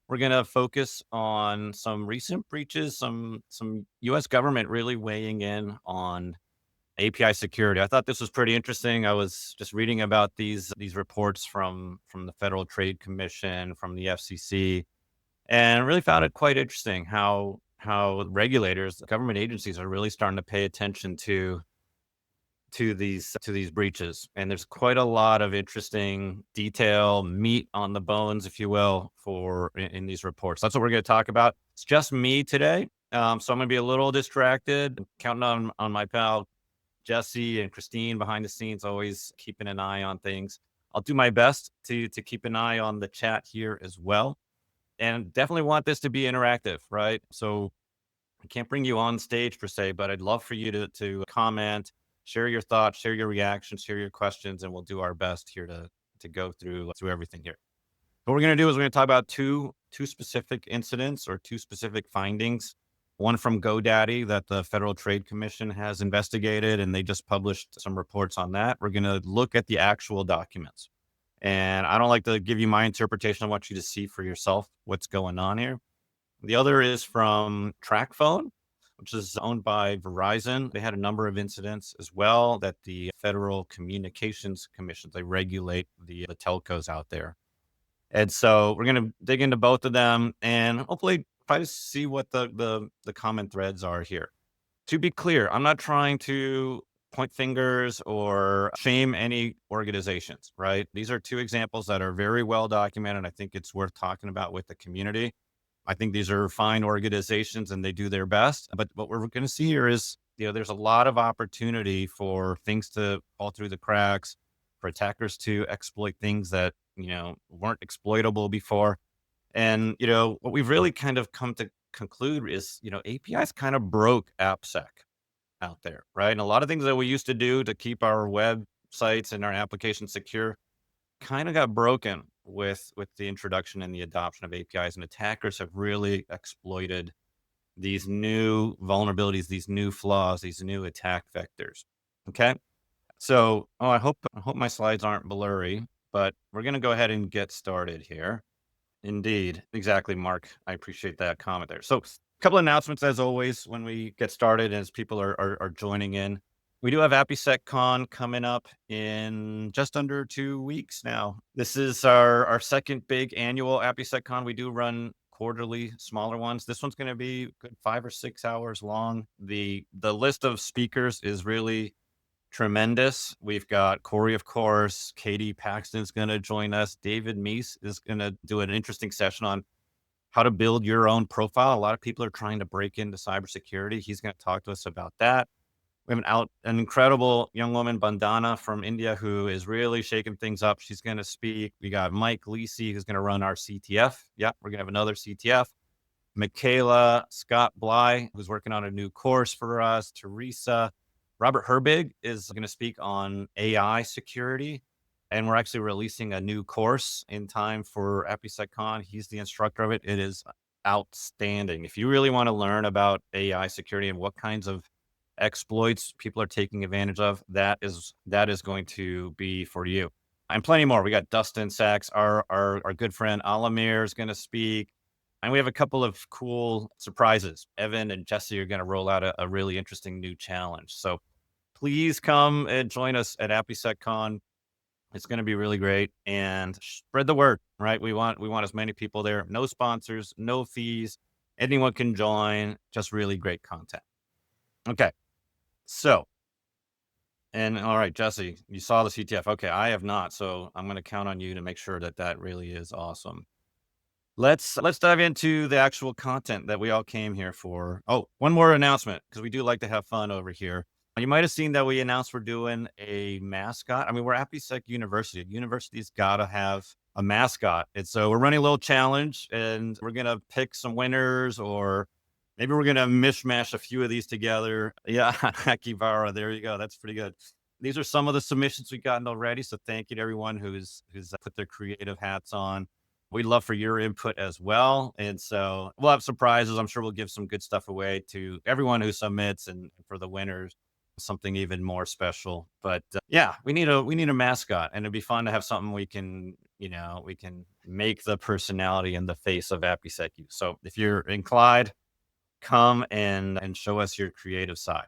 We're going to focus on some recent breaches, some US government really weighing in on API security. I thought this was pretty interesting. I was just reading about these reports from the Federal Trade Commission, from the FCC, and really found it quite interesting how regulators, government agencies are really starting to pay attention to these breaches. And there's quite a lot of interesting detail, meat on the bones, if you will, in these reports. That's what we're going to talk about. It's just me today, so I'm going to be a little distracted. Counting on my pal Jesse and Christine behind the scenes, always keeping an eye on things. I'll do my best to keep an eye on the chat here as well, and definitely want this to be interactive, right? So I can't bring you on stage per se, but I'd love for you to comment, share your thoughts, share your reactions, share your questions, and we'll do our best here to go through everything here. What we're going to do is we're going to talk about two specific incidents or two specific findings. One from GoDaddy that the Federal Trade Commission has investigated, and they just published some reports on that. We're going to look at the actual documents. And I don't like to give you my interpretation. I want you to see for yourself what's going on here. The other is from TracFone, which is owned by Verizon. They had a number of incidents as well that the Federal Communications Commission, they regulate the telcos out there. And so we're going to dig into both of them and hopefully try to see what the common threads are here. To be clear, I'm not trying to point fingers or shame any organizations, right? These are two examples that are very well documented. I think it's worth talking about with the community. I think these are fine organizations and they do their best. But what we're going to see here is, there's a lot of opportunity for things to fall through the cracks, for attackers to exploit things that, weren't exploitable before. And, what we've really kind of come to conclude is, APIs kind of broke AppSec out there, right? And a lot of things that we used to do to keep our websites and our applications secure kind of got broken with the introduction and the adoption of APIs, and attackers have really exploited these new vulnerabilities, these new flaws, these new attack vectors. Okay. So, I hope my slides aren't blurry, but we're going to go ahead and get started here. Indeed. Exactly, Mark. I appreciate that comment there. So, a couple announcements as always when we get started as people are joining in. We do have APIsec Con coming up in just under 2 weeks now. This is our second big annual APIsec Con. We do run quarterly smaller ones. This one's going to be good 5 or 6 hours long. The list of speakers is really tremendous. We've got Corey, of course. Katie Paxton's going to join us. David Meese is going to do an interesting session on how to build your own profile. A lot of people are trying to break into cybersecurity. He's going to talk to us about that. We have an incredible young woman, Bandana from India, who is really shaking things up. She's going to speak. We got Mike Lisi, who's going to run our CTF. Yeah, we're going to have another CTF. Michaela Scott Bly, who's working on a new course for us. Teresa. Robert Herbig is going to speak on AI security. And we're actually releasing a new course in time for APIsecCon. He's the instructor of it. It is outstanding. If you really want to learn about AI security and what kinds of exploits people are taking advantage of, that is going to be for you. And plenty more. We got Dustin Sachs, our good friend Alamir is going to speak. And we have a couple of cool surprises. Evan and Jesse are going to roll out a really interesting new challenge. So please come and join us at APIsecCon. It's going to be really great, and spread the word, right? We want as many people there. No sponsors, no fees. Anyone can join. Just really great content. Okay. So, and all right, Jesse, you saw the CTF. Okay, I have not. So I'm going to count on you to make sure that really is awesome. Let's dive into the actual content that we all came here for. Oh, one more announcement, because we do like to have fun over here. You might have seen that we announced we're doing a mascot. I mean, we're APIsec University. University's got to have a mascot. And so we're running a little challenge, and we're going to pick some winners, or maybe we're going to mishmash a few of these together. Yeah, Akivara, there you go. That's pretty good. These are some of the submissions we've gotten already. So thank you to everyone who's put their creative hats on. We'd love for your input as well. And so we'll have surprises. I'm sure we'll give some good stuff away to everyone who submits, and for the winners, something even more special. But yeah, we need a mascot, and it'd be fun to have something we can we can make the personality and the face of APIsec use. So if you're inclined, come and show us your creative side.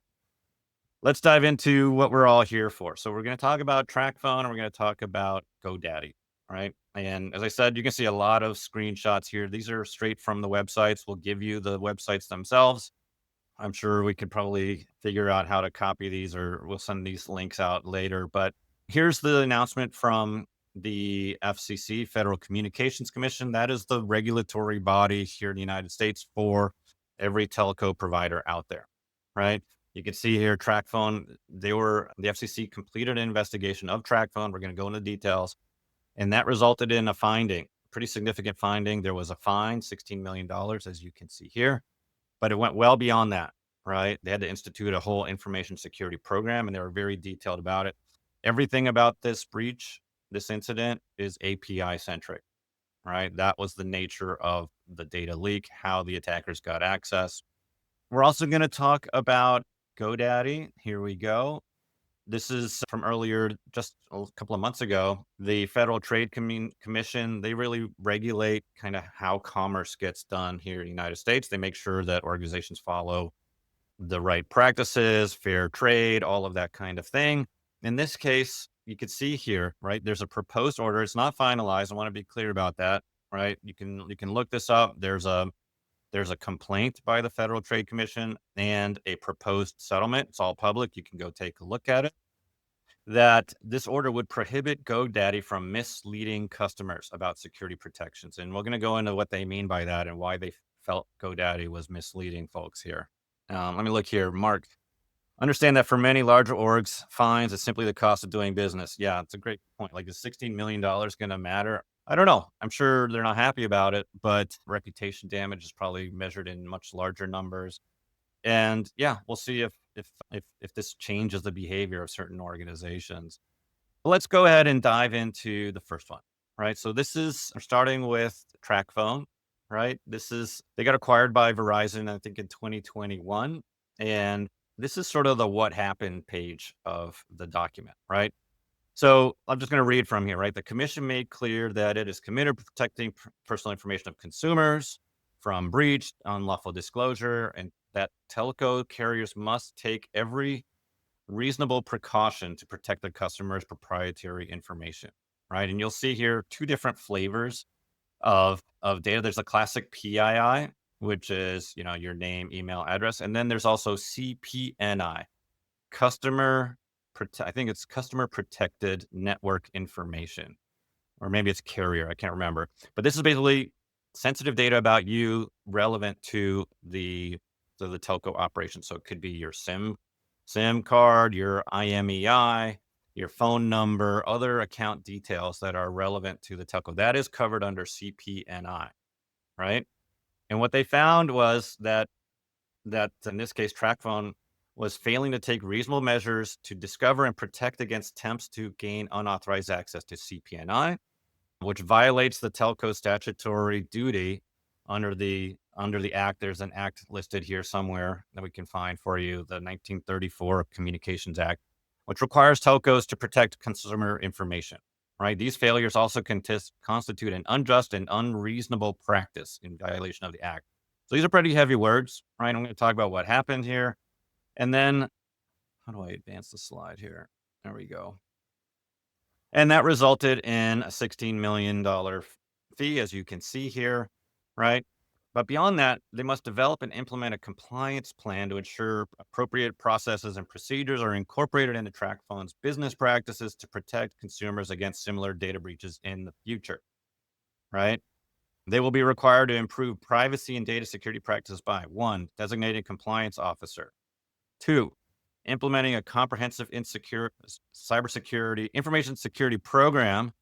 Let's dive into what we're all here for. So we're going to talk about TracFone and we're going to talk about GoDaddy, right? And as I said, you can see a lot of screenshots here. These are straight from the websites. We'll give you the websites themselves. I'm sure we could probably figure out how to copy these, or we'll send these links out later. But here's the announcement from the FCC, Federal Communications Commission. That is the regulatory body here in the United States for every telco provider out there, right? You can see here, TracFone, the FCC completed an investigation of TracFone. We're going to go into details. And that resulted in a finding, pretty significant finding. There was a fine, $16 million, as you can see here, but it went well beyond that, right? They had to institute a whole information security program, and they were very detailed about it. Everything about this breach, this incident, is API centric, right? That was the nature of the data leak, how the attackers got access. We're also going to talk about GoDaddy. Here we go. This is from earlier, just a couple of months ago. The Federal Trade Commission, they really regulate kind of how commerce gets done here in the United States. They make sure that organizations follow the right practices, fair trade, all of that kind of thing. In this case, you can see here, right? There's a proposed order. It's not finalized. I want to be clear about that, right? You can look this up. There's a complaint by the Federal Trade Commission and a proposed settlement. It's all public. You can go take a look at it. That this order would prohibit GoDaddy from misleading customers about security protections. And we're going to go into what they mean by that and why they felt GoDaddy was misleading folks here. Let me look here. Mark, understand that for many larger orgs, fines is simply the cost of doing business. Yeah, it's a great point. Like, is $16 million going to matter? I don't know. I'm sure they're not happy about it, but reputation damage is probably measured in much larger numbers. And yeah, we'll see if this changes the behavior of certain organizations. But let's go ahead and dive into the first one, right? So we're starting with TracFone, right? They got acquired by Verizon, I think in 2021. And this is sort of the what happened page of the document, right? So I'm just going to read from here, right? The commission made clear that it is committed to protecting personal information of consumers from breach, unlawful disclosure, and that telco carriers must take every reasonable precaution to protect the customer's proprietary information, right? And you'll see here two different flavors of data. There's a classic PII, which is, your name, email, address, and then there's also CPNI, I think it's customer protected network information, or maybe it's carrier. I can't remember, but this is basically sensitive data about you relevant to the telco operation. So it could be your SIM card, your IMEI, your phone number, other account details that are relevant to the telco. That is covered under CPNI, right? And what they found was that in this case, TracFone was failing to take reasonable measures to discover and protect against attempts to gain unauthorized access to CPNI, which violates the telco statutory duty under the act. There's an act listed here somewhere that we can find for you, the 1934 Communications Act, which requires telcos to protect consumer information, right? These failures also constitute an unjust and unreasonable practice in violation of the act. So these are pretty heavy words, right? I'm going to talk about what happened here. And then, how do I advance the slide here? There we go. And that resulted in a $16 million fee, as you can see here, right? But beyond that, they must develop and implement a compliance plan to ensure appropriate processes and procedures are incorporated into TracFone's business practices to protect consumers against similar data breaches in the future, right? They will be required to improve privacy and data security practices by 1, designating compliance officer. 2, implementing a comprehensive cybersecurity information security program,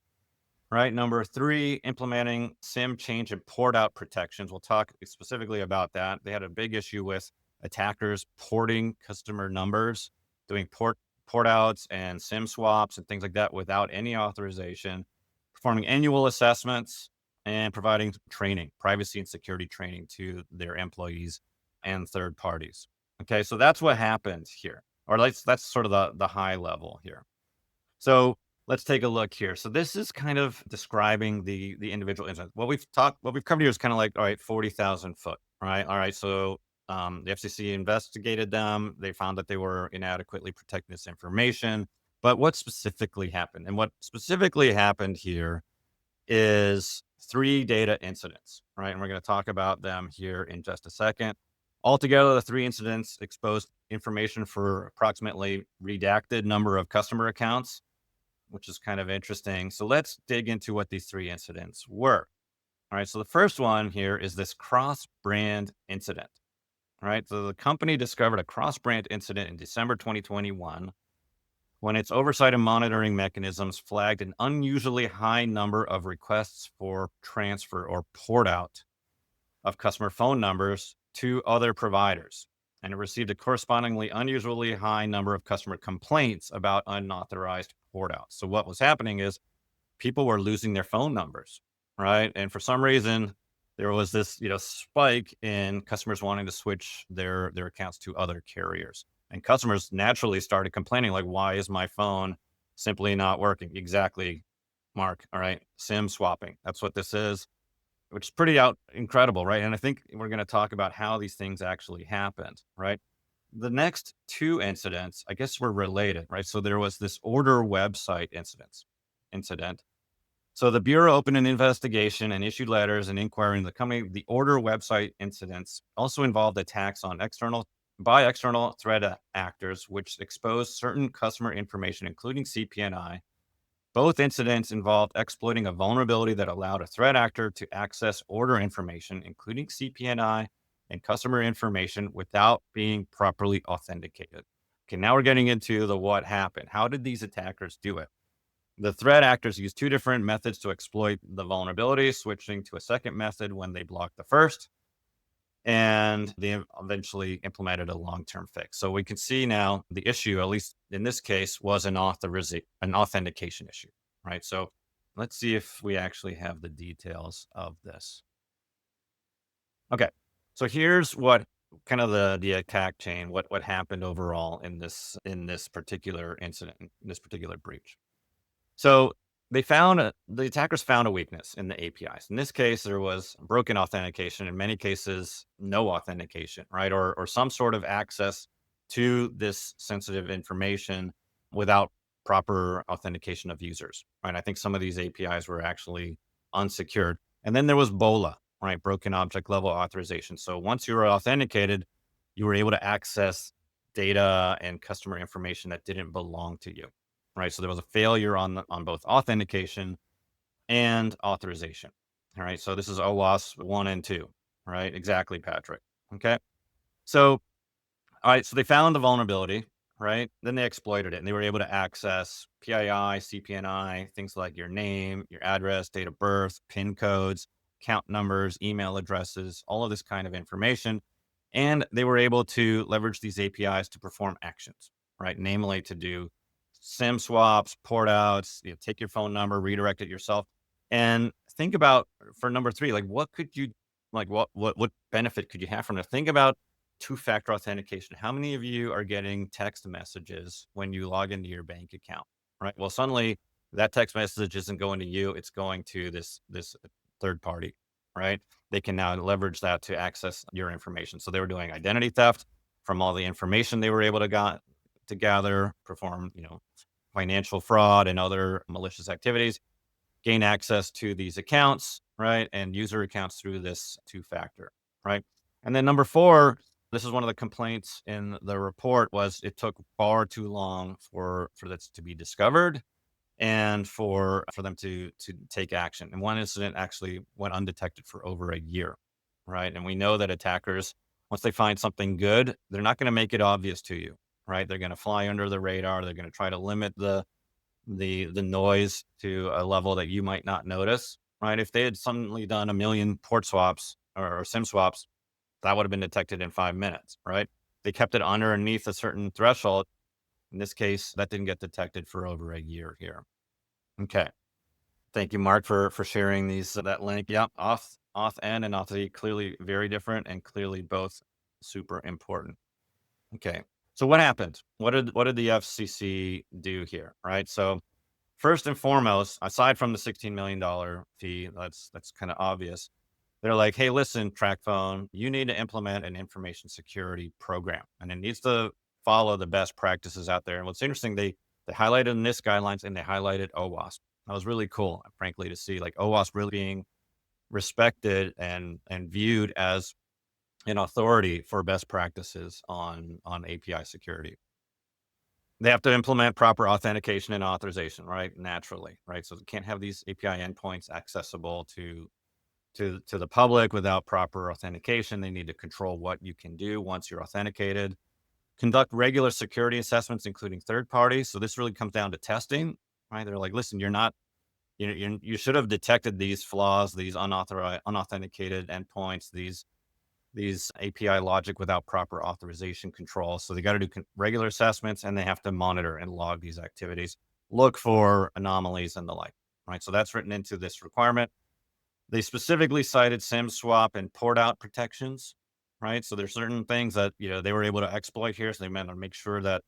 right? Number 3, implementing SIM change and port out protections. We'll talk specifically about that. They had a big issue with attackers porting customer numbers, doing port outs and SIM swaps and things like that without any authorization, performing annual assessments, and providing training, privacy and security training to their employees and third parties. Okay, so that's what happened here, or that's sort of the high level here. So let's take a look here. So this is kind of describing the individual incident. What we've covered here is kind of like, all right, 40,000 foot, right? All right. So the FCC investigated them. They found that they were inadequately protecting this information. But what specifically happened? And what specifically happened here is three data incidents, right? And we're going to talk about them here in just a second. Altogether, the three incidents exposed information for approximately redacted number of customer accounts, which is kind of interesting. So let's dig into what these three incidents were. All right. So the first one here is this cross brand incident. All right. So the company discovered a cross brand incident in December 2021 when its oversight and monitoring mechanisms flagged an unusually high number of requests for transfer or port out of customer phone numbers to other providers. And it received a correspondingly unusually high number of customer complaints about unauthorized port outs. So what was happening is people were losing their phone numbers, right? And for some reason, there was this, spike in customers wanting to switch their accounts to other carriers. And customers naturally started complaining, like, why is my phone simply not working? Exactly, Mark. All right. SIM swapping. That's what this is, which is pretty incredible, right? And I think we're going to talk about how these things actually happened, right? The next two incidents, I guess, were related, right? So there was this order website incident. So the Bureau opened an investigation and issued letters and inquiring the company. The order website incidents also involved attacks on external threat actors, which exposed certain customer information, including CPNI. Both incidents involved exploiting a vulnerability that allowed a threat actor to access order information, including CPNI and customer information, without being properly authenticated. Okay, now we're getting into the what happened. How did these attackers do it? The threat actors used two different methods to exploit the vulnerability, switching to a second method when they blocked the first, and they eventually implemented a long-term fix. So we can see now the issue, at least in this case, was an authentication issue, right? So let's see if we actually have the details of this. Okay, so here's what kind of the attack chain, what happened overall in this particular incident, in this particular breach. So the attackers found a weakness in the APIs. In this case, there was broken authentication. In many cases, no authentication, right? Or some sort of access to this sensitive information without proper authentication of users, right? I think some of these APIs were actually unsecured. And then there was BOLA, right? Broken object level authorization. So once you were authenticated, you were able to access data and customer information that didn't belong to you, right? So there was a failure on both authentication and authorization. All right. So this is OWASP 1 and 2, right? Exactly, Patrick. Okay. So, all right. So they found the vulnerability, right? Then they exploited it and they were able to access PII, CPNI, things like your name, your address, date of birth, PIN codes, account numbers, email addresses, all of this kind of information. And they were able to leverage these APIs to perform actions, right? Namely, to do SIM swaps, port outs, take your phone number, redirect it yourself. And think about for number three, like what could you like what benefit could you have from it? Think about two-factor authentication. How many of you are getting text messages when you log into your bank account? Right. Well, suddenly that text message isn't going to you, it's going to this third party, right? They can now leverage that to access your information. So they were doing identity theft from all the information they were able to gather, perform, financial fraud and other malicious activities, gain access to these accounts, right? And user accounts through this two-factor, right? And then number four, this is one of the complaints in the report was it took far too long for this to be discovered and for them to take action. And one incident actually went undetected for over a year, right? And we know that attackers, once they find something good, they're not going to make it obvious to you, right? They're going to fly under the radar. They're going to try to limit the noise to a level that you might not notice, right? If they had suddenly done a million port swaps or SIM swaps, that would have been detected in 5 minutes, right? They kept it underneath a certain threshold. In this case, that didn't get detected for over a year here. Okay. Thank you, Mark, for sharing that link. Yep. Auth N and Auth E, clearly very different and clearly both super important. Okay. So what happened? What did the FCC do here? Right. So first and foremost, aside from the $16 million fee, that's kind of obvious. They're like, hey, listen, TracFone, you need to implement an information security program, and it needs to follow the best practices out there. And what's interesting, they highlighted in this guidelines and they highlighted OWASP. That was really cool, frankly, to see like OWASP really being respected and viewed as an authority for best practices on API security. They have to implement proper authentication and authorization, right? Naturally, right? So they can't have these API endpoints accessible to the public without proper authentication. They need to control what you can do once you're authenticated. Conduct regular security assessments, including third parties. So this really comes down to testing, right? They're like, listen, you're not, you should have detected these flaws, these unauthorized, unauthenticated endpoints, these API logic without proper authorization control. So they got to do regular assessments, and they have to monitor and log these activities, look for anomalies and the like, right? So that's written into this requirement. They specifically cited SIM swap and port out protections, right? So there's certain things that, they were able to exploit here. So they meant to make sure that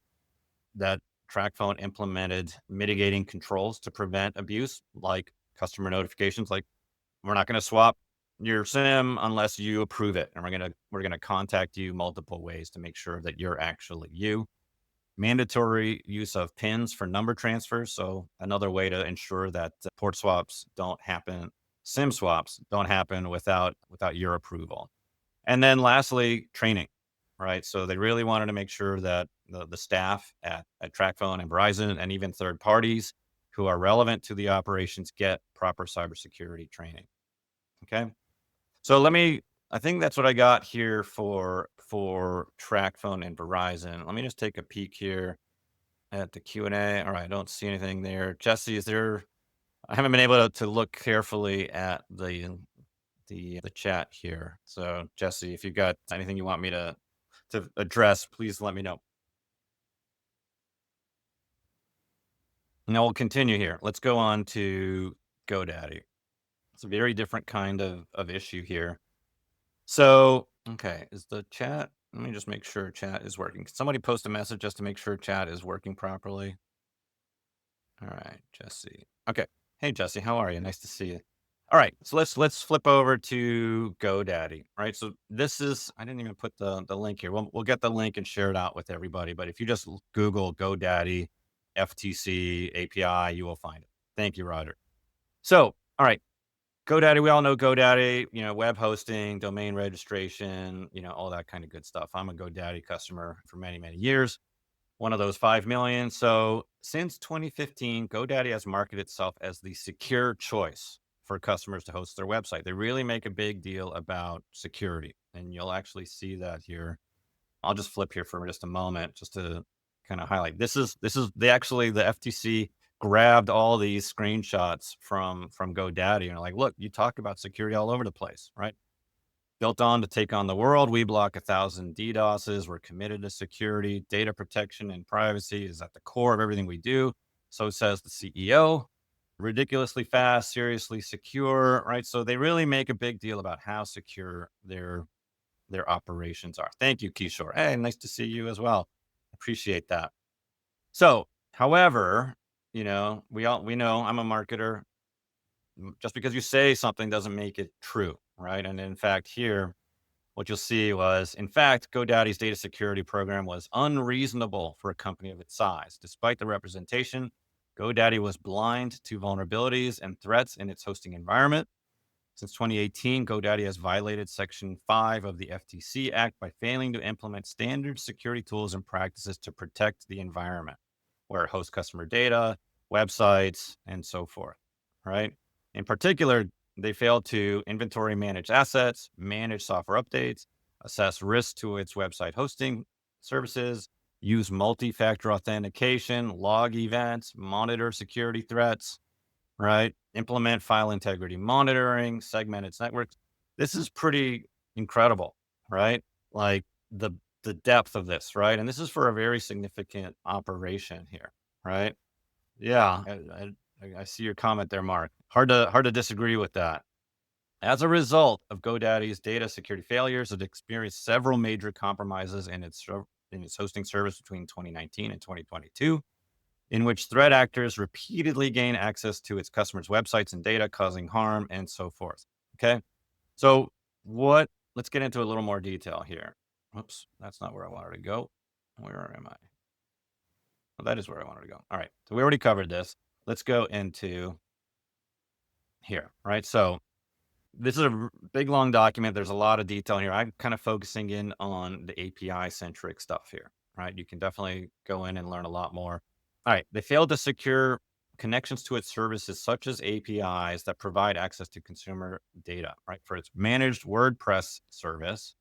TracFone implemented mitigating controls to prevent abuse, like customer notifications, like we're not going to swap your SIM unless you approve it. And we're going to contact you multiple ways to make sure that you're actually you. Mandatory use of pins for number transfers. So another way to ensure that port swaps don't happen, SIM swaps don't happen without your approval. And then lastly, training, right? So they really wanted to make sure that the staff at TracFone and Verizon and even third parties who are relevant to the operations get proper cybersecurity training. Okay. So I think that's what I got here for TracFone and Verizon. Let me just take a peek here at the Q&A. All right, I don't see anything there. Jesse, I haven't been able to look carefully at the chat here. So Jesse, if you've got anything you want me to address, please let me know. Now we'll continue here. Let's go on to GoDaddy. It's a very different kind of issue here. So, okay, is the chat? Let me just make sure chat is working. Can somebody post a message just to make sure chat is working properly? All right, Jesse. Okay. Hey, Jesse, how are you? Nice to see you. All right, so let's flip over to GoDaddy. Right, so this is I didn't even put the link here. We'll get the link and share it out with everybody. But if you just Google GoDaddy FTC API, you will find it. Thank you, Roger. So, all right, GoDaddy. We all know GoDaddy. Web hosting, domain registration. All that kind of good stuff. I'm a GoDaddy customer for many years. One of those 5 million. So since 2015, GoDaddy has marketed itself as the secure choice for customers to host their website. They really make a big deal about security, and you'll actually see that here. I'll just flip here for just a moment, just to kind of highlight. This is the FTC grabbed all these screenshots from GoDaddy and are like, look, you talk about security all over the place, right? Built on to take on the world, we block 1,000 DDoSes. We're committed to security, data protection, and privacy is at the core of everything we do. So says the CEO. Ridiculously fast, seriously secure, right? So they really make a big deal about how secure their operations are. Thank you, Kishore. Hey, nice to see you as well. Appreciate that. So, however, we know I'm a marketer. Just because you say something doesn't make it true, right? And in fact, here, what you'll see was, in fact, GoDaddy's data security program was unreasonable for a company of its size. Despite the representation, GoDaddy was blind to vulnerabilities and threats in its hosting environment. Since 2018, GoDaddy has violated Section 5 of the FTC Act by failing to implement standard security tools and practices to protect the environment where it hosts customer data, websites, and so forth, right? In particular, they failed to inventory manage assets, manage software updates, assess risk to its website hosting services, use multi-factor authentication, log events, monitor security threats, right? Implement file integrity monitoring, segment its networks. This is pretty incredible, right? Like the depth of this, right? And this is for a very significant operation here, right? Yeah, I see your comment there, Mark. Hard to disagree with that. As a result of GoDaddy's data security failures, it experienced several major compromises in its hosting service between 2019 and 2022. in which threat actors repeatedly gain access to its customers' websites and data, causing harm and so forth. Okay. So let's get into a little more detail here. Oops, that's not where I wanted to go. Where am I? Well, that is where I wanted to go. All right. So we already covered this. Let's go into here, right? So this is a big, long document. There's a lot of detail here. I'm kind of focusing in on the API centric stuff here, right? You can definitely go in and learn a lot more. All right. They failed to secure connections to its services, such as APIs that provide access to consumer data, right? For its managed WordPress service,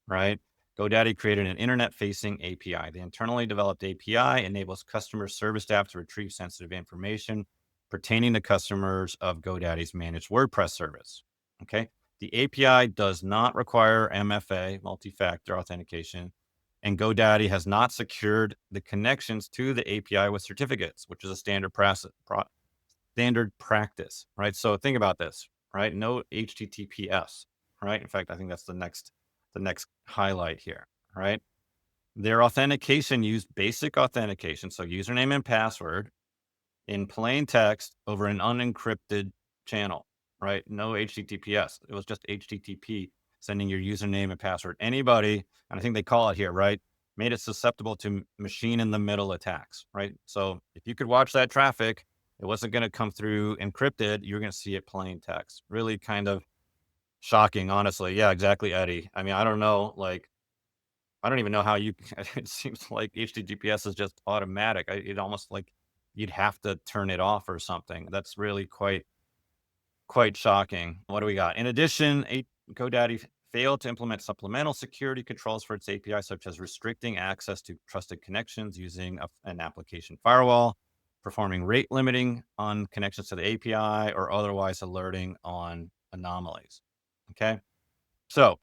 right? GoDaddy created an internet facing API. The internally developed API enables customer service staff to retrieve sensitive information pertaining to customers of GoDaddy's managed WordPress service. Okay. The API does not require MFA, multi-factor authentication, and GoDaddy has not secured the connections to the API with certificates, which is a standard practice, right? So think about this, right? No HTTPS, right? In fact, I think that's the next highlight here, right? Their authentication used basic authentication, so username and password in plain text over an unencrypted channel, right? No HTTPS. It was just HTTP, sending your username and password. Anybody, and I think they call it here, right? Made it susceptible to machine in the middle attacks, right? So if you could watch that traffic, it wasn't going to come through encrypted. You're going to see it plain text. Really kind of shocking, honestly. Yeah, exactly, Eddie. I mean, I don't know, like, I don't even know how you it seems like HTTPS is just automatic. It almost like you'd have to turn it off or something. That's really quite shocking. What do we got? In addition, GoDaddy failed to implement supplemental security controls for its API, such as restricting access to trusted connections using an application firewall, performing rate limiting on connections to the API, or otherwise alerting on anomalies. Okay. So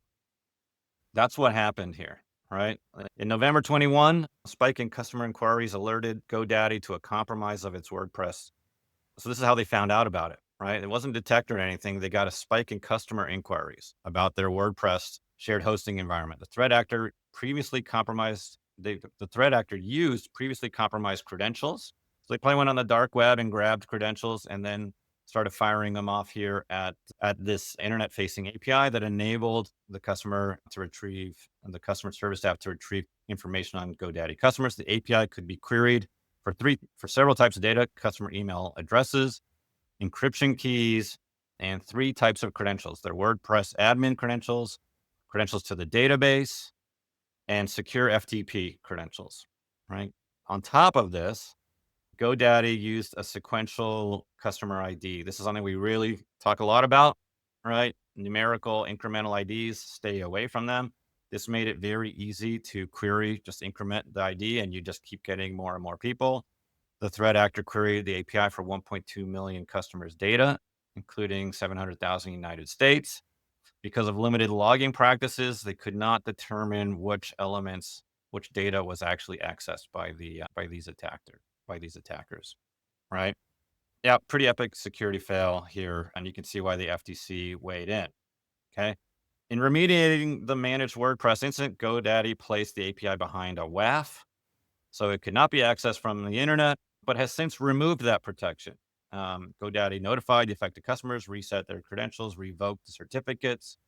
that's what happened here, right? In November 21, a spike in customer inquiries alerted GoDaddy to a compromise of its WordPress. So this is how they found out about it, right? It wasn't detected or anything. They got a spike in customer inquiries about their WordPress shared hosting environment. The threat actor the threat actor used previously compromised credentials. So they probably went on the dark web and grabbed credentials and then started firing them off here at this internet facing API that enabled the customer service staff to retrieve information on GoDaddy customers. The API could be queried for several types of data: customer email addresses, encryption keys, and three types of credentials: their WordPress admin credentials, credentials to the database, and secure FTP credentials, right? On top of this, GoDaddy used a sequential customer ID. This is something we really talk a lot about, right? Numerical incremental IDs, stay away from them. This made it very easy to query, just increment the ID, and you just keep getting more and more people. The threat actor queried the API for 1.2 million customers' data, including 700,000 United States. Because of limited logging practices, they could not determine which data was actually accessed by these attackers. Right? Yeah, pretty epic security fail here, and you can see why the FTC weighed in. Okay. In remediating the managed WordPress incident, GoDaddy placed the API behind a WAF, so it could not be accessed from the internet, but has since removed that protection. GoDaddy notified the affected customers, reset their credentials, revoked the certificates.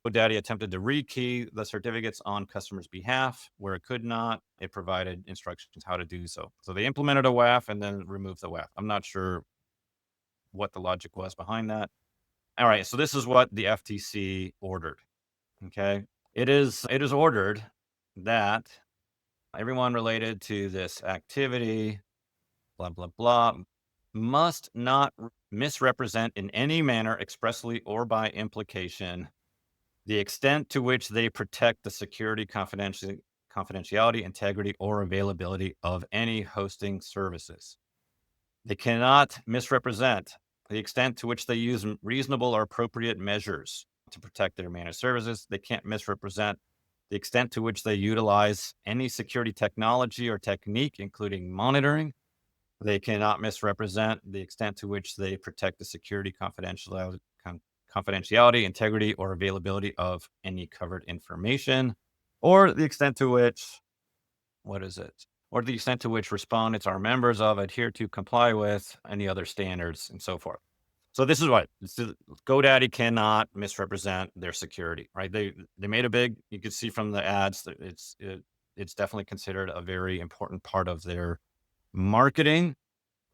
GoDaddy attempted to rekey the certificates on customers' behalf. Where it could not, it provided instructions how to do so. So they implemented a WAF and then removed the WAF. I'm not sure what the logic was behind that. All right, so this is what the FTC ordered. Okay, it is ordered that everyone related to this activity, blah blah blah, must not misrepresent in any manner, expressly or by implication, the extent to which they protect the security, confidentiality, integrity, or availability of any hosting services. They cannot misrepresent the extent to which they use reasonable or appropriate measures to protect their managed services. They can't misrepresent the extent to which they utilize any security technology or technique, including monitoring. They cannot misrepresent the extent to which they protect the security, confidentiality, integrity, or availability of any covered information, or the extent to which, what is it? or the extent to which respondents are members of, adhere to, comply with any other standards, and so forth. So this is what GoDaddy cannot misrepresent their security, right? They made a big. You can see from the ads that it's definitely considered a very important part of their marketing.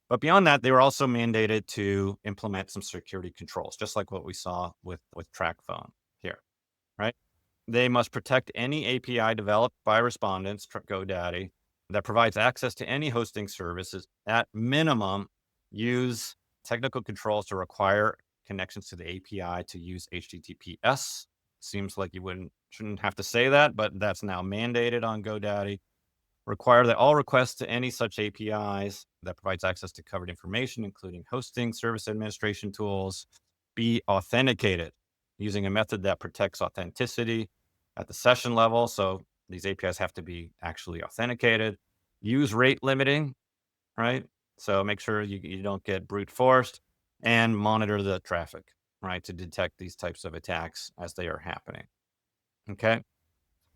But beyond that, they were also mandated to implement some security controls, just like what we saw with TracFone here, right? They must protect any API developed by respondents, GoDaddy, that provides access to any hosting services. At minimum, use technical controls to require connections to the API to use HTTPS. Seems like you shouldn't have to say that, but that's now mandated on GoDaddy. Require that all requests to any such APIs that provides access to covered information, including hosting, service administration tools, be authenticated using a method that protects authenticity at the session level. So these APIs have to be actually authenticated. Use rate limiting, right? So make sure you don't get brute forced, and monitor the traffic, right? To detect these types of attacks as they are happening. Okay.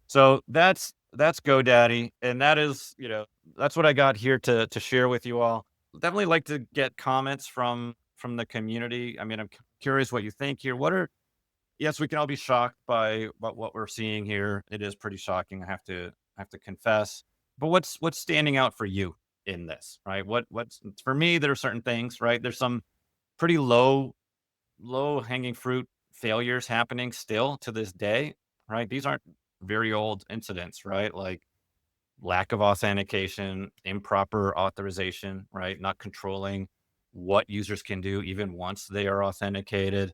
So that's GoDaddy, and that is, that's what I got here to share with you all. Definitely like to get comments from the community. I mean, I'm curious what you think here. Yes, we can all be shocked by what we're seeing here. It is pretty shocking. I have to confess. But what's standing out for you in this, right? What's for me? There are certain things, right? There's some pretty low hanging fruit failures happening still to this day, right? These aren't very old incidents, right? Like lack of authentication, improper authorization, right? Not controlling what users can do even once they are authenticated,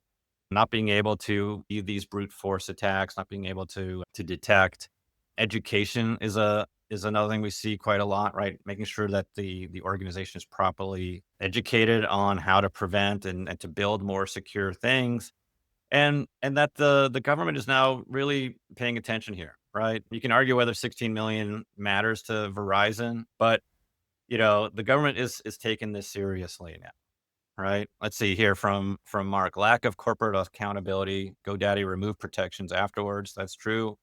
not being able to do these brute force attacks, not being able to detect. Education is another thing we see quite a lot, right? Making sure that the organization is properly educated on how to prevent and to build more secure things, and that the government is now really paying attention here, right? You can argue whether 16 million matters to Verizon, but the government is taking this seriously now, right? Let's see here from Mark. Lack of corporate accountability. GoDaddy removed protections afterwards. That's true.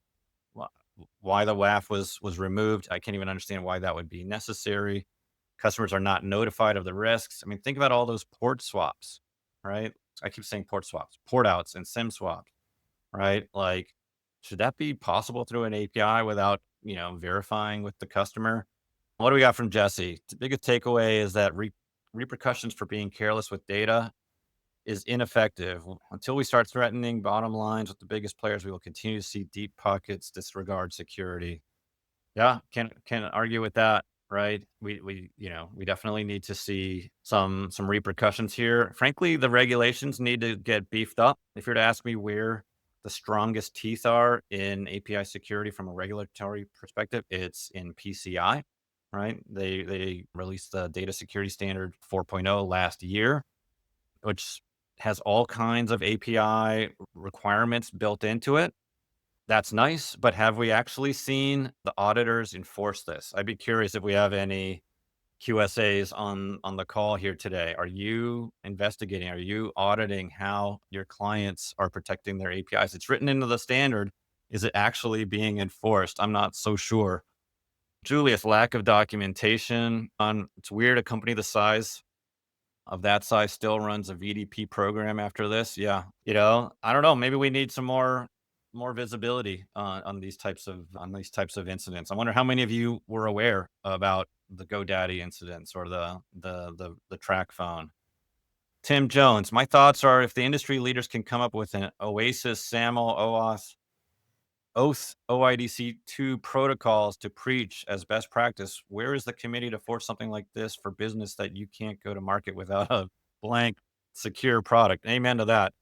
Wh- Why the WAF was removed, I can't even understand why that would be necessary. Customers are not notified of the risks. I mean, think about all those port swaps, right? I keep saying port swaps, port outs and SIM swaps, right? Like, should that be possible through an API without, verifying with the customer? What do we got from Jesse? The biggest takeaway is that repercussions for being careless with data is ineffective. Until we start threatening bottom lines with the biggest players, we will continue to see deep pockets disregard security. Yeah, can argue with that, right? We definitely need to see some repercussions here. Frankly, the regulations need to get beefed up. If you're to ask me where the strongest teeth are in API security from a regulatory perspective, it's in PCI, right? They released the Data Security Standard 4.0 last year, which has all kinds of API requirements built into it. That's nice, but have we actually seen the auditors enforce this? I'd be curious if we have any QSAs on the call here today. Are you investigating? Are you auditing how your clients are protecting their APIs? It's written into the standard. Is it actually being enforced? I'm not so sure. Julius, lack of documentation on it's weird a company the size of that size still runs a VDP program after this. Yeah. I don't know. Maybe we need some more visibility on these types of incidents. I wonder how many of you were aware about the GoDaddy incidents or the TracFone. Tim Jones, my thoughts are if the industry leaders can come up with an OASIS, SAML, OAuth, OIDC2 protocols to preach as best practice, where is the committee to force something like this for business that you can't go to market without a blank, secure product? Amen to that.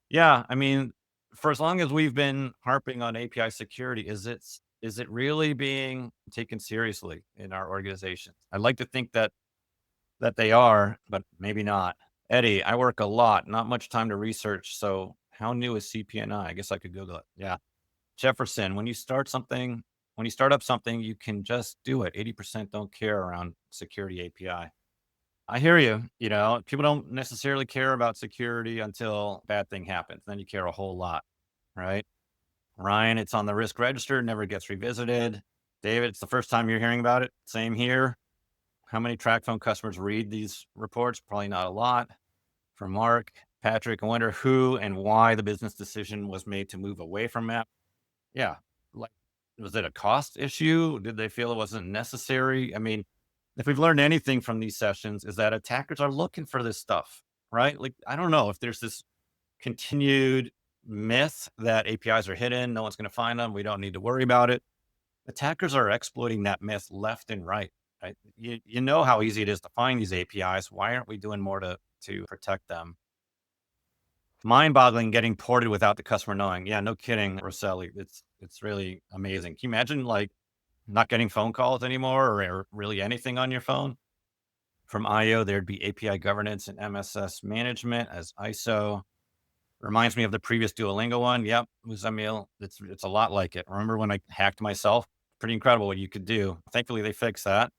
Yeah, I mean, for as long as we've been harping on API security, is it really being taken seriously in our organizations? I'd like to think that they are, but maybe not. Eddie, I work a lot, not much time to research. So how new is CPNI? I guess I could Google it. Yeah. Jefferson, when you start up something, you can just do it. 80% don't care around security API. I hear you. People don't necessarily care about security until bad thing happens. Then you care a whole lot, right? Ryan, it's on the risk register, never gets revisited. David, it's the first time you're hearing about it. Same here. How many TracFone customers read these reports? Probably not a lot. From Mark, Patrick, I wonder who and why the business decision was made to move away from Map. Yeah. Like, was it a cost issue? Did they feel it wasn't necessary? I mean, if we've learned anything from these sessions is that attackers are looking for this stuff, right? Like, I don't know if there's this continued myth that APIs are hidden. No one's going to find them. We don't need to worry about it. Attackers are exploiting that myth left and right. Right? You know how easy it is to find these APIs. Why aren't we doing more to protect them? Mind-boggling getting ported without the customer knowing. Yeah, no kidding, Rosselli. It's really amazing. Can you imagine like not getting phone calls anymore or really anything on your phone? From IO, there'd be API governance and MSS management as ISO. Reminds me of the previous Duolingo one. Yep, Muzamil. It's a lot like it. Remember when I hacked myself? Pretty incredible what you could do. Thankfully, they fixed that.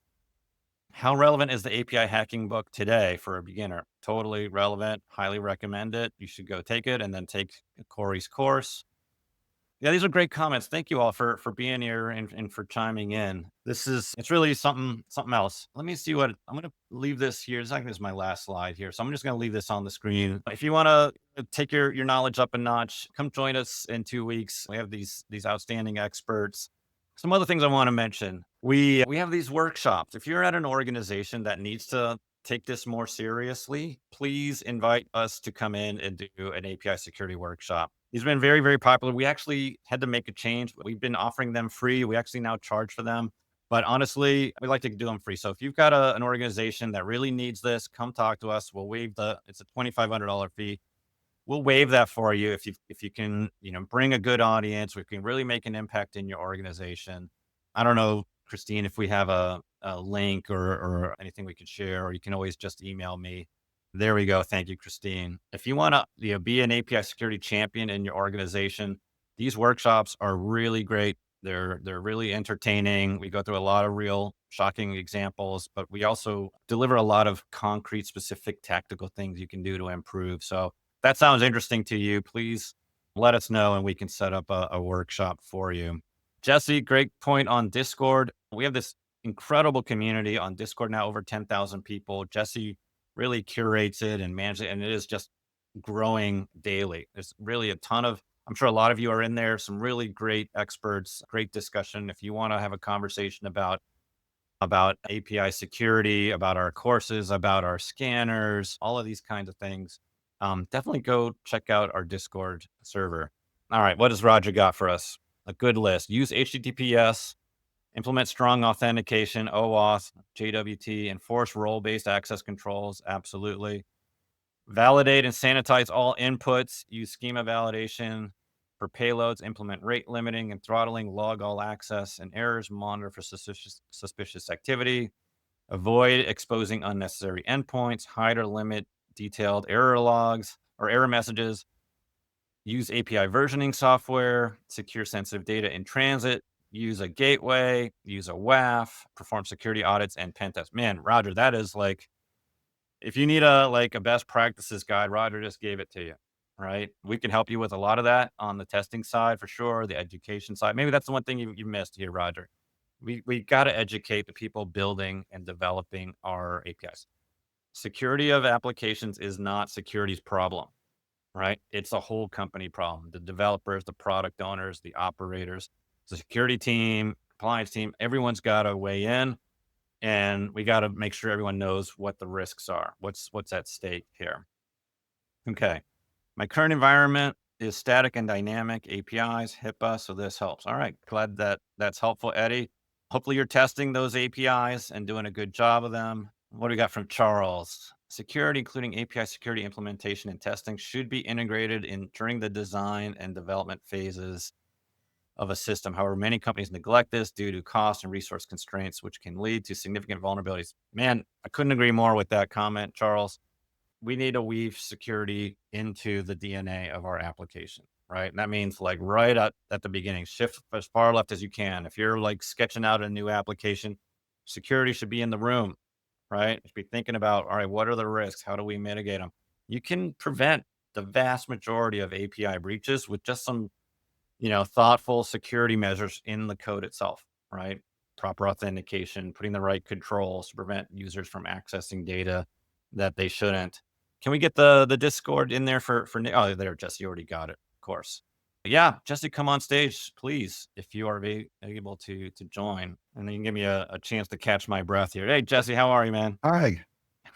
How relevant is the API hacking book today for a beginner? Totally relevant. Highly recommend it. You should go take it and then take Corey's course. Yeah, these are great comments. Thank you all for being here and for chiming in. It's really something else. Let me see what I'm gonna leave this here. I think this is my last slide here. So I'm just gonna leave this on the screen. If you want to take your knowledge up a notch, come join us in 2 weeks. We have these outstanding experts. Some other things I want to mention. We have these workshops. If you're at an organization that needs to take this more seriously, please invite us to come in and do an API security workshop. These have been very, very popular. We actually had to make a change. We've been offering them free. We actually now charge for them. But honestly, we like to do them free. So if you've got an organization that really needs this, come talk to us. We'll waive it's a $2,500 fee. We'll waive that for you if you can, bring a good audience. We can really make an impact in your organization. I don't know, Christine, if we have a link or anything we could share, or you can always just email me. There we go. Thank you, Christine. If you want to, be an API security champion in your organization, these workshops are really great. They're really entertaining. We go through a lot of real shocking examples, but we also deliver a lot of concrete, specific tactical things you can do to improve. So if that sounds interesting to you, please let us know and we can set up a workshop for you. Jesse, great point on Discord. We have this incredible community on Discord now, over 10,000 people. Jesse really curates it and manages it, and it is just growing daily. There's really a ton of, I'm sure a lot of you are in there, some really great experts, great discussion. If you want to have a conversation about API security, about our courses, about our scanners, all of these kinds of things, definitely go check out our Discord server. All right, what does Roger got for us? A good list. Use HTTPS, implement strong authentication, OAuth, JWT, enforce role-based access controls. Absolutely. Validate and sanitize all inputs. Use schema validation for payloads. Implement rate limiting and throttling. Log all access and errors. Monitor for suspicious activity. Avoid exposing unnecessary endpoints. Hide or limit detailed error logs or error messages. Use API versioning software. Secure sensitive data in transit. Use a gateway. Use a WAF. Perform security audits and pen tests. Man, Roger, that is like, if you need a best practices guide, Roger just gave it to you, right? We can help you with a lot of that on the testing side for sure, the education side. Maybe that's the one thing you missed here, Roger. We got to educate the people building and developing our APIs. Security of applications is not security's problem, right? It's a whole company problem. The developers, the product owners, the operators, the security team, compliance team, everyone's got to weigh in. And we got to make sure everyone knows what the risks are. What's at stake here. Okay. My current environment is static and dynamic APIs, HIPAA. So this helps. All right. Glad that's helpful, Eddie. Hopefully you're testing those APIs and doing a good job of them. What do we got from Charles? Security, including API security implementation and testing, should be integrated in during the design and development phases of a system. However, many companies neglect this due to cost and resource constraints, which can lead to significant vulnerabilities. Man, I couldn't agree more with that comment, Charles. We need to weave security into the DNA of our application, right? And that means like right at the beginning, shift as far left as you can. If you're like sketching out a new application, security should be in the room, right? You should be thinking about, all right, what are the risks? How do we mitigate them? You can prevent the vast majority of API breaches with just some thoughtful security measures in the code itself, right? proper authentication, putting the right controls to prevent users from accessing data that they shouldn't. Can we get the Discord in there for oh, there, Jesse, you already got it, of course. Yeah, Jesse, come on stage, please, if you are able to join, and then you can give me a chance to catch my breath here. Hey, Jesse, how are you, man? Hi,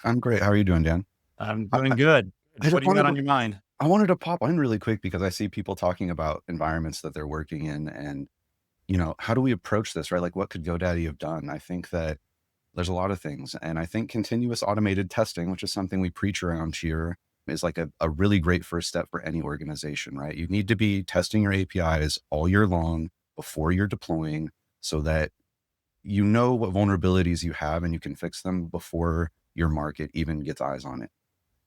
I'm great. How are you doing, Dan? I'm I, doing I, good. I What just do you got wanted on to, your mind? I wanted to pop in really quick because I see people talking about environments that they're working in and, how do we approach this, right? Like what could GoDaddy have done? I think that there's a lot of things. And I think continuous automated testing, which is something we preach around here, is like a really great first step for any organization, right? You need to be testing your APIs all year long before you're deploying so that you know what vulnerabilities you have and you can fix them before your market even gets eyes on it.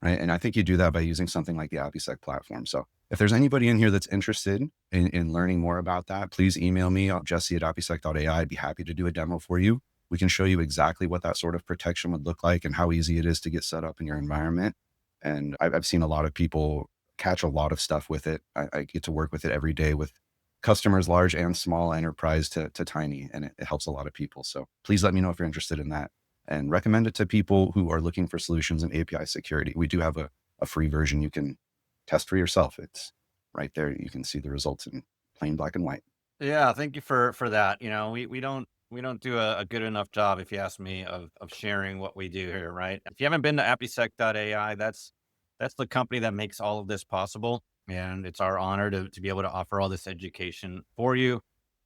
Right. And I think you do that by using something like the APIsec platform. So if there's anybody in here that's interested in learning more about that, please email me at jesse@apisec.ai. I'd be happy to do a demo for you. We can show you exactly what that sort of protection would look like and how easy it is to get set up in your environment. And I've seen a lot of people catch a lot of stuff with it. I get to work with it every day with customers, large and small, enterprise to tiny, and it helps a lot of people. So please let me know if you're interested in that and recommend it to people who are looking for solutions in API security. We do have a free version you can test for yourself. It's right there. You can see the results in plain black and white. Yeah, thank you for that. We don't do a good enough job, if you ask me, of sharing what we do here, right? If you haven't been to APIsec.ai, that's the company that makes all of this possible. And it's our honor to be able to offer all this education for you.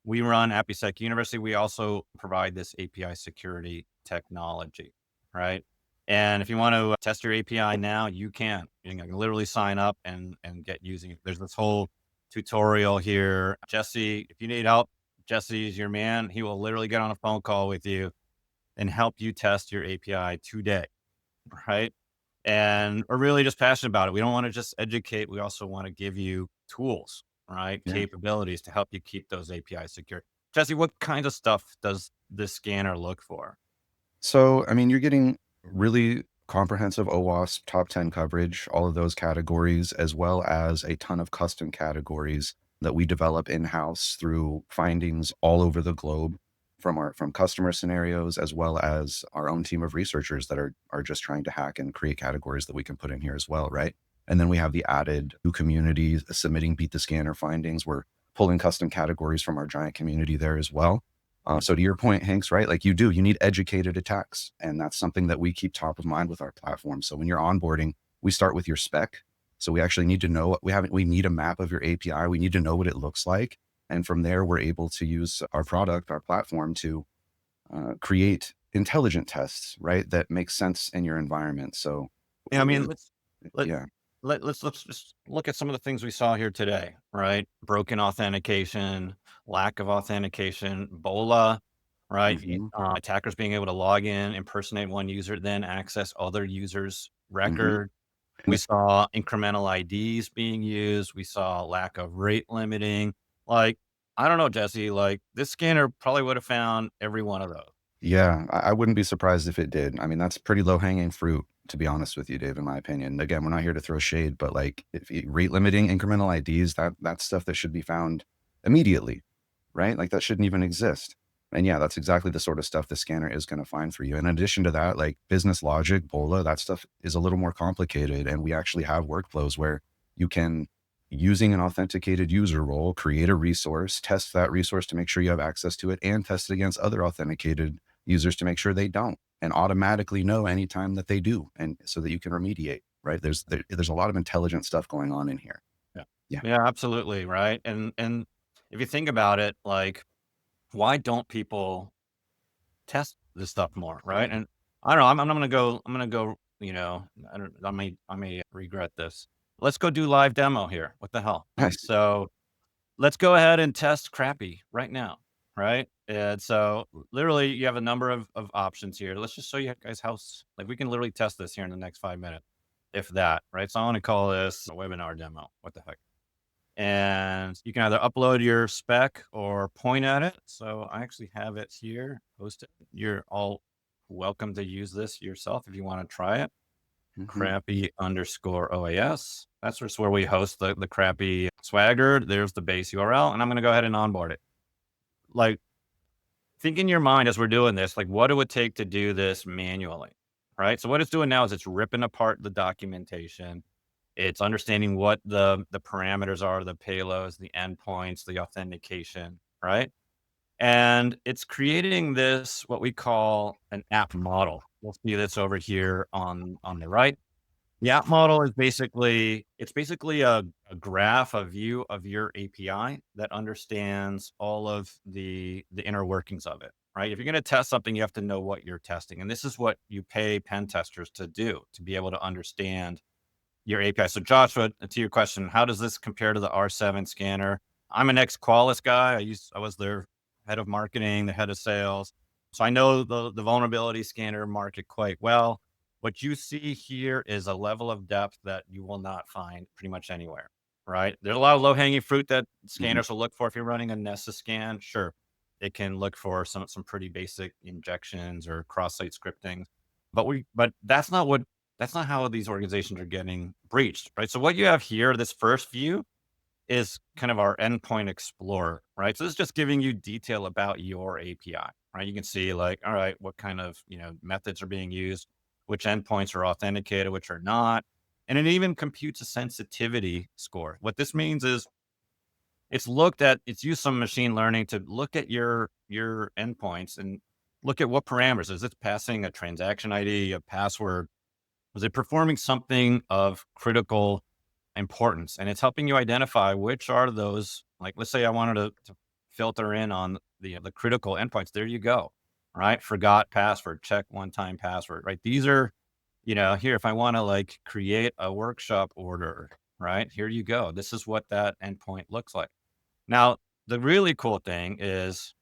We run APIsec University. We also provide this API security technology, right? And if you want to test your API now, you can. You can literally sign up and get using it. There's this whole tutorial here. Jesse, if you need help, Jesse's your man. He will literally get on a phone call with you and help you test your API today, right? And we're really just passionate about it. We don't want to just educate. We also want to give you tools, right? Yeah. Capabilities to help you keep those APIs secure. Jesse, what kinds of stuff does this scanner look for? So, I mean, you're getting really comprehensive OWASP top 10 coverage, all of those categories, as well as a ton of custom categories that we develop in-house through findings all over the globe from customer scenarios, as well as our own team of researchers that are just trying to hack and create categories that we can put in here as well, right? And then we have the added new community submitting Beat the Scanner findings. We're pulling custom categories from our giant community there as well. So to your point, Hanks, right? Like you need educated attacks. And that's something that we keep top of mind with our platform. So when you're onboarding, we start with your spec. So we actually need to know what we need a map of your API. We need to know what it looks like. And from there, we're able to use our product, our platform to create intelligent tests, right? That make sense in your environment. So Yeah, I mean, let yeah. let's just look at some of the things we saw here today, right? Broken authentication, lack of authentication, BOLA, right? Hmm. Attackers being able to log in, impersonate one user, then access other users' Hmm. record. We saw incremental IDs being used. We saw lack of rate limiting. Like, I don't know, Jesse. Like, this scanner probably would have found every one of those. Yeah, I wouldn't be surprised if it did. I mean, that's pretty low hanging fruit, to be honest with you, Dave, in my opinion. Again, we're not here to throw shade, but like if rate limiting incremental IDs, that's stuff that should be found immediately, right? Like that shouldn't even exist. And yeah, that's exactly the sort of stuff the scanner is going to find for you. In addition to that, like business logic, BOLA, that stuff is a little more complicated. And we actually have workflows where you can, using an authenticated user role, create a resource, test that resource to make sure you have access to it, and test it against other authenticated users to make sure they don't, and automatically know anytime that they do, and so that you can remediate, right? There's a lot of intelligent stuff going on in here. Yeah. Yeah. Yeah, absolutely. Right. And if you think about it, like, why don't people test this stuff more, right? And I don't know. I'm gonna go. I'm gonna go. I don't. I may regret this. Let's go do live demo here. What the hell? Nice. So let's go ahead and test Crappy right now, right? And so literally, you have a number of options here. Let's just show you guys how like we can literally test this here in the next 5 minutes, if that, right? So I want to call this a webinar demo. What the heck? And you can either upload your spec or point at it. So I actually have it here, post it. You're all welcome to use this yourself if you want to try it. Hmm. Crappy_OAS. That's just where we host the Crappy Swagger. There's the base URL, and I'm going to go ahead and onboard it. Like, think in your mind as we're doing this, like what it would take to do this manually, right? So what it's doing now is it's ripping apart the documentation. It's understanding what the parameters are, the payloads, the endpoints, the authentication, right? And it's creating this what we call an app model. We'll see this over here on the right. The app model is basically a graph, a view of your API that understands all of the inner workings of it, right? If you're going to test something, you have to know what you're testing. And this is what you pay pen testers to do, to be able to understand your API. So Joshua, to your question, how does this compare to the R7 scanner? I'm an ex-Qualys guy. I was their head of marketing, the head of sales. So I know the vulnerability scanner market quite well. What you see here is a level of depth that you will not find pretty much anywhere, right? There's a lot of low-hanging fruit that Mhm. scanners will look for. If you're running a Nessus scan, sure, it can look for some pretty basic injections or cross-site scripting. But that's not how these organizations are getting breached, right? So what you have here, this first view is kind of our endpoint explorer, right? So this is just giving you detail about your API, right? You can see like, all right, what kind of, methods are being used, which endpoints are authenticated, which are not. And it even computes a sensitivity score. What this means is it's used some machine learning to look at your endpoints and look at what parameters. Is it passing a transaction ID, a password? Was it performing something of critical importance? And it's helping you identify which are those, like, let's say I wanted to filter in on the critical endpoints. There you go. Right. Forgot password, check one time password. Right. These are, here, if I want to like create a workshop order, right, here you go. This is what that endpoint looks like. Now, the really cool thing is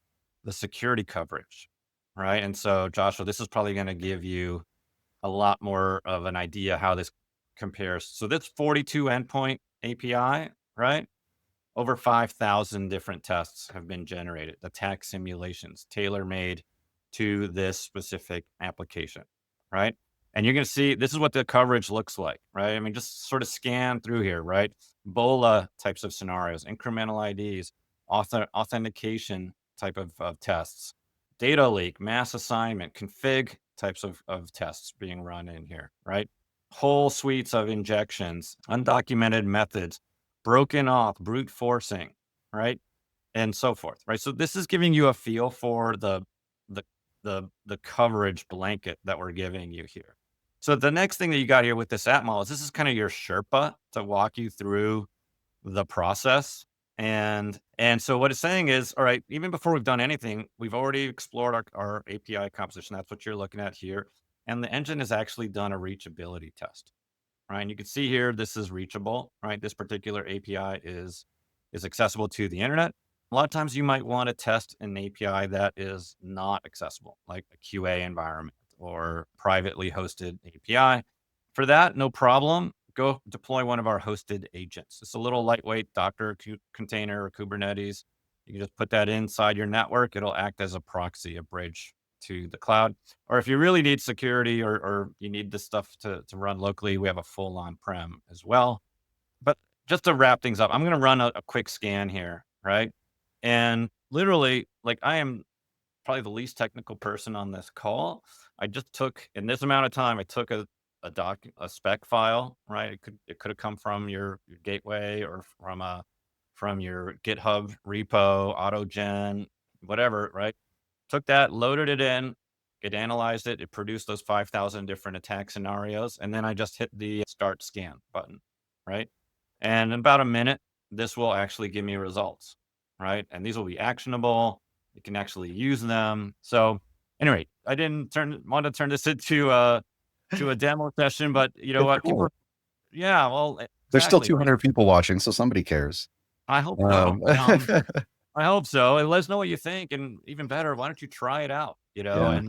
the security coverage. Right. And so, Joshua, this is probably going to give you a lot more of an idea how this compares. So this 42 endpoint API, right? Over 5,000 different tests have been generated, attack simulations tailor-made to this specific application, right? And you're going to see this is what the coverage looks like, right? I mean, just sort of scan through here, right? BOLA types of scenarios, incremental IDs, authentication type of tests, data leak, mass assignment, config types of tests being run in here, right? Whole suites of injections, undocumented methods, broken auth, brute forcing, right? And so forth, right? So this is giving you a feel for the the coverage blanket that we're giving you here. So the next thing that you got here with this app model is this is kind of your Sherpa to walk you through the process. And so what it's saying is, all right, even before we've done anything, we've already explored our API composition. That's what you're looking at here. And the engine has actually done a reachability test, right? And you can see here, this is reachable, right? This particular API is accessible to the internet. A lot of times you might want to test an API that is not accessible, like a QA environment or privately hosted API. For that, no problem. Go deploy one of our hosted agents. It's a little lightweight Docker container or Kubernetes. You can just put that inside your network. It'll act as a proxy, a bridge to the cloud. Or if you really need security or you need this stuff to run locally, we have a full on-prem as well. But just to wrap things up, I'm going to run a quick scan here, right? And literally, like I am probably the least technical person on this call. I just took in this amount of time, I took a spec file, right? It could have come from your gateway or from your GitHub repo, AutoGen, whatever, right? Took that, loaded it in, it analyzed it, it produced those 5,000 different attack scenarios, and then I just hit the start scan button, right? And in about a minute, this will actually give me results, right? And these will be actionable. You can actually use them. So anyway, I didn't want to turn this into a demo session, but you know It's what? People, cool. yeah, well, There's still exactly, right? 200 people watching, so somebody cares. I hope so. Um, I hope so. And let us know what you think. And even better, why don't you try it out, yeah.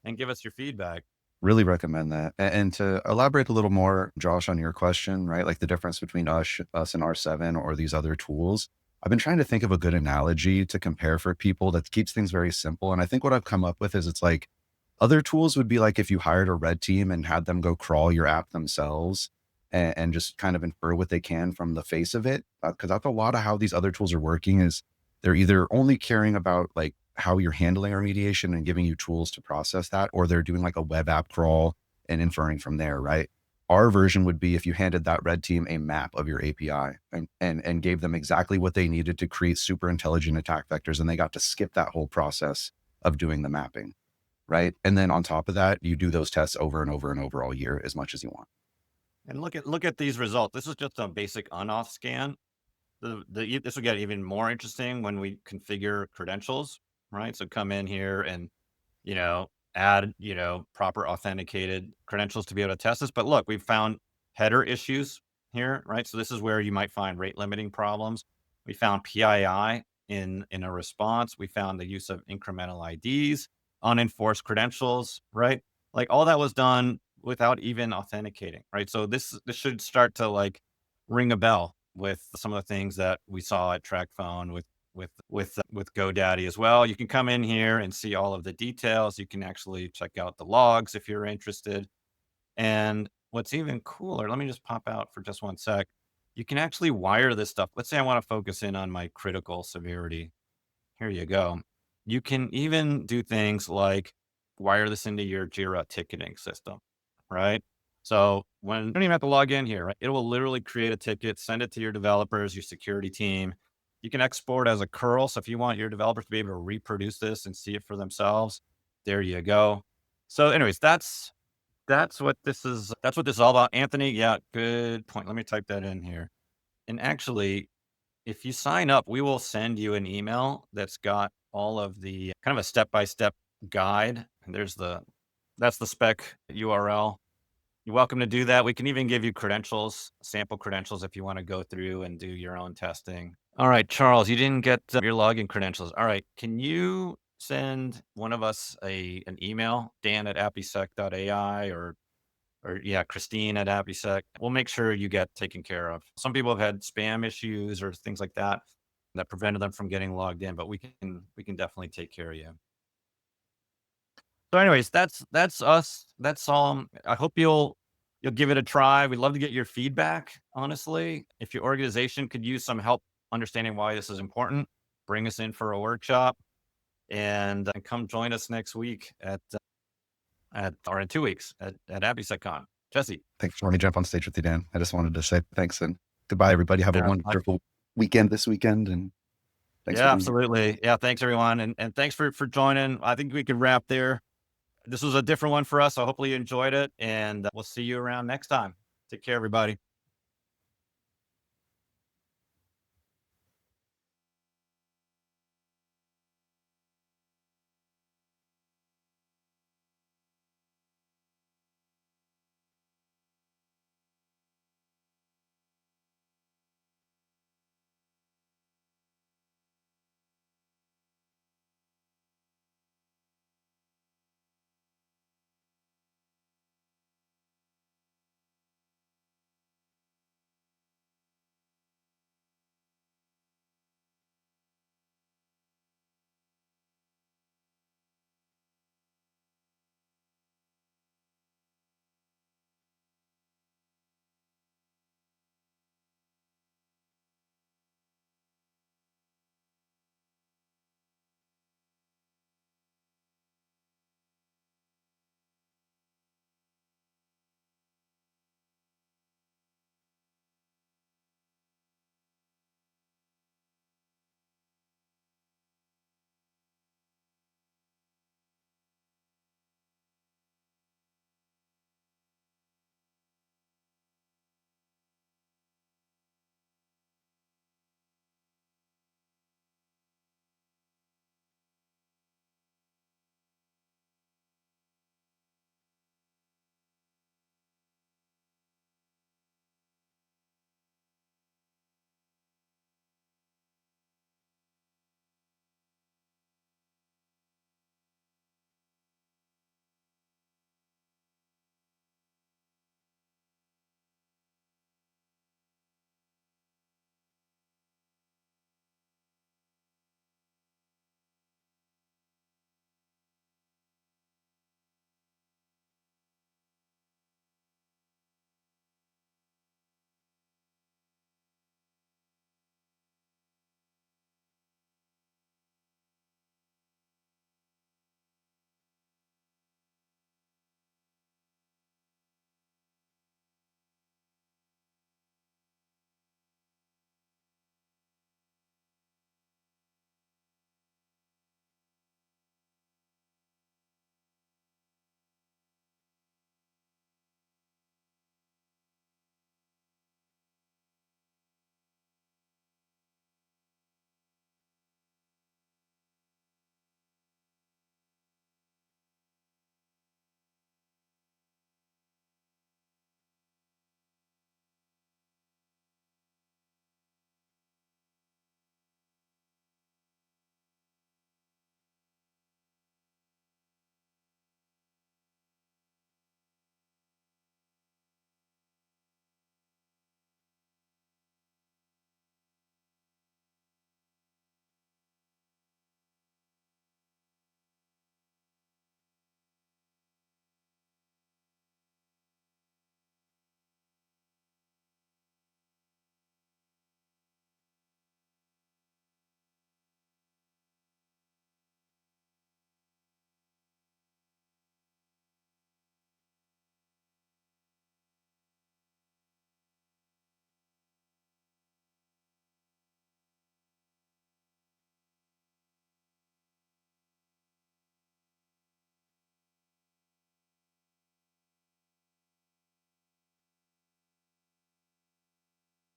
and give us your feedback. Really recommend that. And to elaborate a little more, Josh, on your question, right? Like the difference between us and R7 or these other tools. I've been trying to think of a good analogy to compare for people that keeps things very simple. And I think what I've come up with is it's like other tools would be like if you hired a red team and had them go crawl your app themselves and just kind of infer what they can from the face of it. Because that's a lot of how these other tools are working is they're either only caring about like how you're handling remediation and giving you tools to process that, or they're doing like a web app crawl and inferring from there, right? Our version would be if you handed that red team a map of your API and gave them exactly what they needed to create super intelligent attack vectors, and they got to skip that whole process of doing the mapping, right? And then on top of that, you do those tests over and over and over all year as much as you want. And look at these results. This is just a basic unauth scan. This will get even more interesting when we configure credentials, right? So come in here and, you know, add, proper authenticated credentials to be able to test this. But look, we've found header issues here, right? So this is where you might find rate limiting problems. We found PII in a response. We found the use of incremental IDs, unenforced credentials, right? Like all that was done without even authenticating, right? So this should start to like ring a bell with some of the things that we saw at TracFone with GoDaddy as well. You can come in here and see all of the details. You can actually check out the logs if you're interested. And what's even cooler, let me just pop out for just one sec. You can actually wire this stuff. Let's say I want to focus in on my critical severity. Here you go. You can even do things like wire this into your Jira ticketing system, right? So when you don't even have to log in here, right? It will literally create a ticket, send it to your developers, your security team. You can export as a curl. So if you want your developers to be able to reproduce this and see it for themselves, there you go. So, anyways, that's what this is all about. Anthony, yeah, good point. Let me type that in here. And actually, if you sign up, we will send you an email that's got all of the kind of a step-by-step guide. And that's the spec URL. You're welcome to do that. We can even give you credentials, sample credentials if you want to go through and do your own testing. All right, Charles, you didn't get your login credentials. All right, can you send one of us an email, Dan at APIsec.ai or yeah, Christine at APIsec. We'll make sure you get taken care of. Some people have had spam issues or things like that that prevented them from getting logged in, but we can definitely take care of you. So, anyways, that's us. That's all. I hope you'll give it a try. We'd love to get your feedback. Honestly, if your organization could use some help understanding why this is important, bring us in for a workshop and come join us next week at or in 2 weeks at APISecCon. Jesse. Thanks for letting me jump on stage with you, Dan. I just wanted to say thanks and goodbye, everybody. Have a Yeah. wonderful weekend this weekend. And thanks for Yeah, being here. absolutely. Yeah, thanks everyone, and thanks for joining. I think we could wrap there. This was a different one for us, so hopefully you enjoyed it, and we'll see you around next time. Take care, everybody.